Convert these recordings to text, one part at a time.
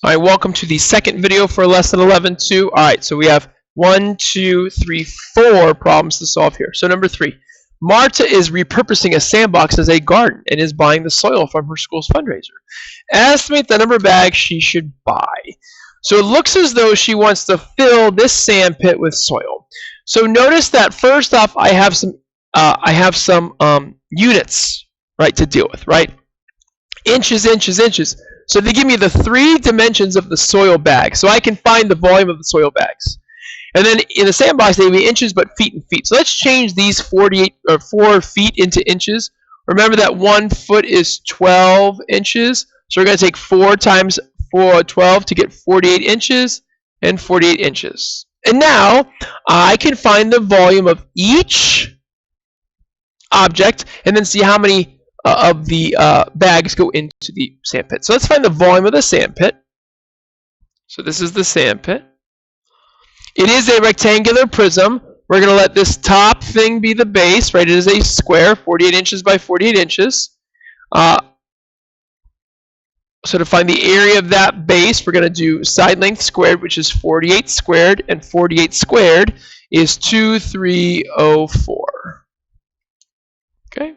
All right, welcome to the second video for lesson 11-2. All right, so we have 1, 2, 3, 4 problems to solve here. So number 3, Marta is repurposing a sandbox as a garden and is buying the soil from her school's fundraiser. Estimate the number of bags she should buy. So it looks as though she wants to fill this sand pit with soil. So notice that first off, I have some units, right, to deal with, right? Inches, inches, inches. So they give me the 3 dimensions of the soil bag, so I can find the volume of the soil bags. And then in the sandbox, they give me inches, but feet and feet. So let's change these 4 feet into inches. Remember that 1 foot is 12 inches. So we're going to take 4 times 12 to get 48 inches and 48 inches. And now I can find the volume of each object and then see how many of the bags go into the sand pit. So let's find the volume of the sand pit. So this is the sand pit. It is a rectangular prism. We're going to let this top thing be the base, right? It is a square, 48 inches by 48 inches. So to find the area of that base, we're going to do side length squared, which is 48 squared, and 48 squared is 2304. Okay,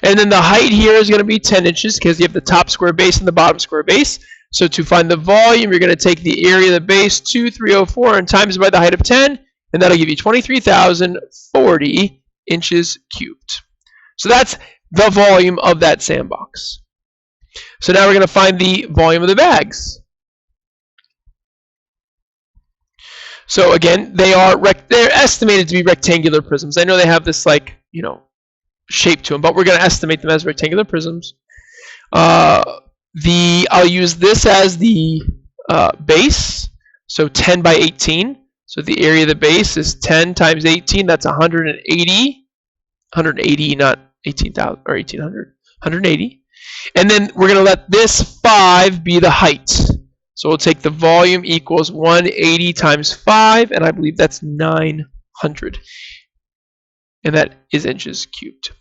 and then the height here is going to be 10 inches because you have the top square base and the bottom square base. So to find the volume, you're going to take the area of the base, 2304, and times by the height of 10, and that'll give you 23,040 inches cubed. So that's the volume of that sandbox. So now we're going to find the volume of the bags. So again, they're estimated to be rectangular prisms. I know they have this shape to them, but we're going to estimate them as rectangular prisms. I'll use this as the base, so 10 by 18. So the area of the base is 10 times 18. That's 180, not 18,000 or 1,800. 180. And then we're going to let this 5 be the height. So we'll take the volume equals 180 times 5, and I believe that's 900. And that is inches cubed.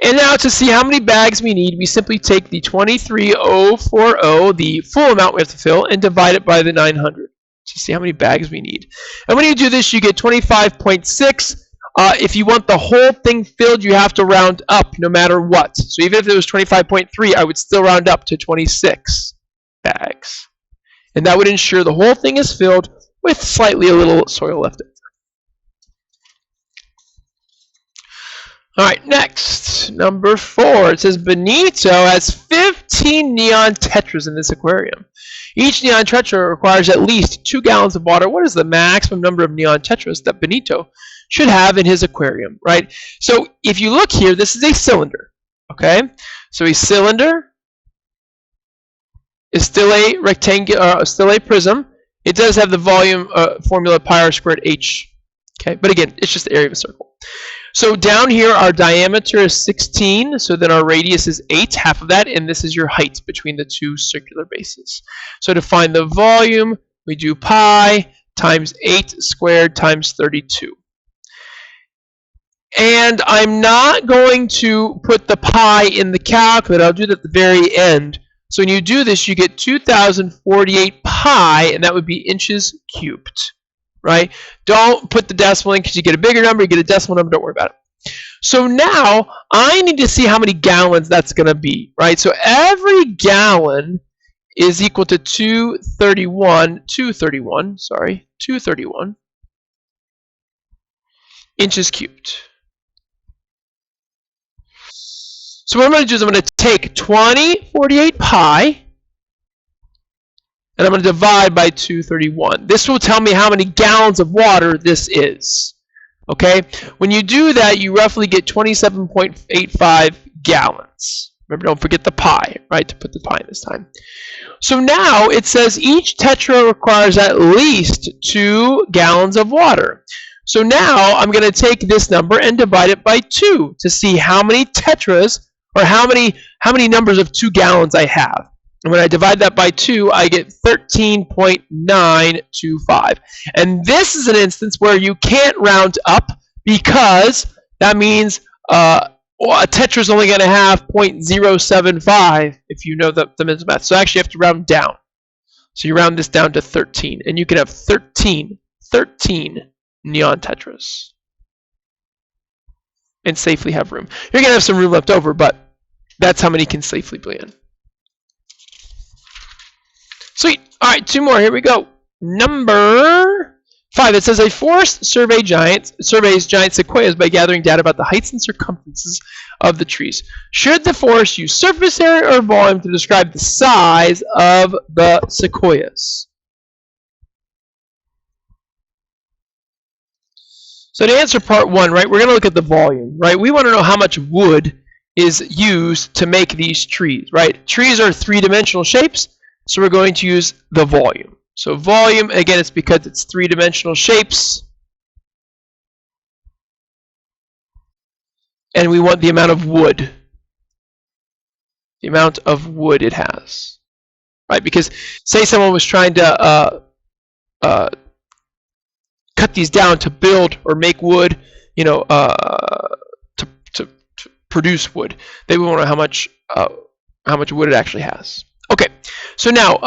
And now to see how many bags we need, we simply take the 23,040, the full amount we have to fill, and divide it by the 900 to see how many bags we need. And when you do this, you get 25.6. If you want the whole thing filled, you have to round up no matter what. So even if it was 25.3, I would still round up to 26 bags. And that would ensure the whole thing is filled with slightly a little soil left over. All right, next, number 4. It says Benito has 15 neon tetras in this aquarium. Each neon tetra requires at least 2 gallons of water. What is the maximum number of neon tetras that Benito should have in his aquarium, right? So if you look here, this is a cylinder, okay? So a cylinder is still a rectangular, still a prism. It does have the volume formula pi r squared h, okay? But again, it's just the area of a circle. So down here, our diameter is 16, so then our radius is 8, half of that, and this is your height between the 2 circular bases. So to find the volume, we do pi times 8 squared times 32. And I'm not going to put the pi in the calculator. I'll do that at the very end. So when you do this, you get 2,048 pi, and that would be inches cubed. Right? Don't put the decimal in because you get a bigger number, you get a decimal number, don't worry about it. So now I need to see how many gallons that's going to be, right? So every gallon is equal to 231 inches cubed. So what I'm going to do is I'm going to take 2048 pi, and I'm going to divide by 231. This will tell me how many gallons of water this is. Okay? When you do that, you roughly get 27.85 gallons. Remember, don't forget the pi, right, to put the pi in this time. So now it says each tetra requires at least 2 gallons of water. So now I'm going to take this number and divide it by 2 to see how many tetras, or how many numbers of 2 gallons I have. And when I divide that by 2, I get 13.925. And this is an instance where you can't round up because that means a tetra is only going to have 0.075 if you know the mental math. So actually you have to round down. So you round this down to 13, and you can have 13 neon tetras and safely have room. You're going to have some room left over, but that's how many can safely be in. Sweet. All right, 2 more. Here we go. Number 5. It says a forest surveys giant sequoias by gathering data about the heights and circumferences of the trees. Should the forest use surface area or volume to describe the size of the sequoias? So to answer part 1, right, we're going to look at the volume, right? We want to know how much wood is used to make these trees, right? Trees are 3-dimensional shapes, so we're going to use the volume. So volume, again, it's because it's 3-dimensional shapes. And we want the amount of wood. The amount of wood it has. Right? Because say someone was trying to cut these down to build or make wood, you know, to produce wood. They would want to know how much wood it actually has. Okay, so now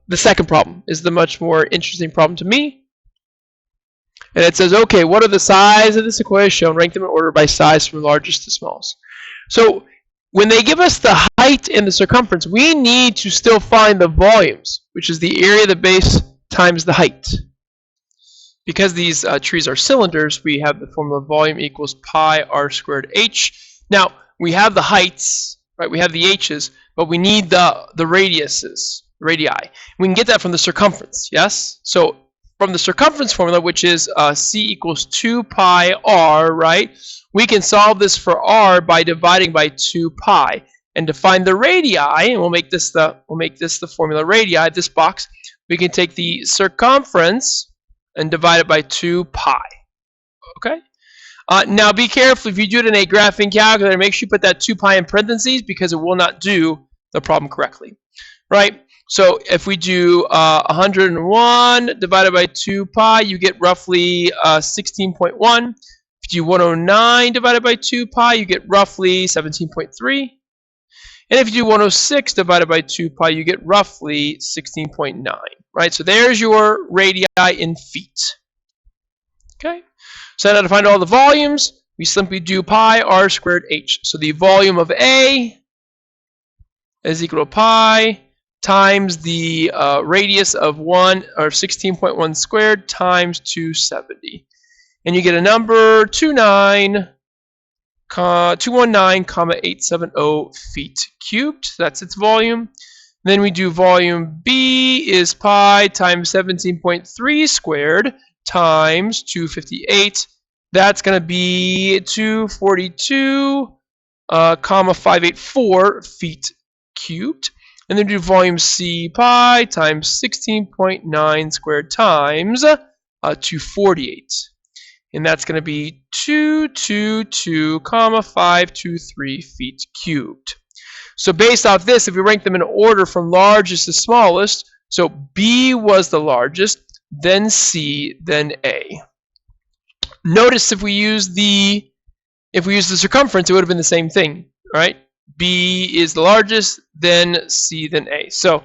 the second problem is the much more interesting problem to me. And it says, okay, what are the size of the sequoias shown? Rank them in order by size from largest to smallest. So when they give us the height and the circumference, we need to still find the volumes, which is the area of the base times the height. Because these trees are cylinders, we have the formula volume equals pi r squared h. Now, we have the heights, right? We have the h's, but we need the radiuses, radii. We can get that from the circumference, yes? So from the circumference formula, which is c equals 2 pi r, right? We can solve this for r by dividing by 2 pi. And to find the radii, and we'll make this the formula radii, this box, we can take the circumference and divide it by 2 pi. Okay? Now be careful if you do it in a graphing calculator, make sure you put that 2 pi in parentheses because it will not do the problem correctly. Right? So if we do 101 divided by 2 pi, you get roughly 16.1. If you do 109 divided by 2 pi, you get roughly 17.3. And if you do 106 divided by 2 pi, you get roughly 16.9. Right? So there's your radii in feet. Okay? So now to find all the volumes, we simply do pi r squared h. So the volume of A is equal to pi times the radius of 1 or 16.1 squared times 270. And you get a number 219,870 feet cubed. That's its volume. Then we do volume B is pi times 17.3 squared times 258. That's going to be 242,584 feet cubed. And then do volume C pi times 16.9 squared times 248. And that's going to be 222,523 feet cubed. So based off this, if we rank them in order from largest to smallest, so B was the largest, then C, then A. Notice if we use the circumference, it would have been the same thing, right? B is the largest, then C, then A. So,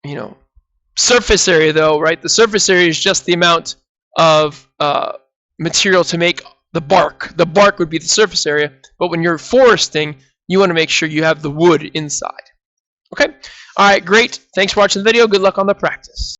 you know, surface area though, right? The surface area is just the amount of material to make the bark. The bark would be the surface area, but when you're foresting, you want to make sure you have the wood inside. Okay? All right, great. Thanks for watching the video. Good luck on the practice.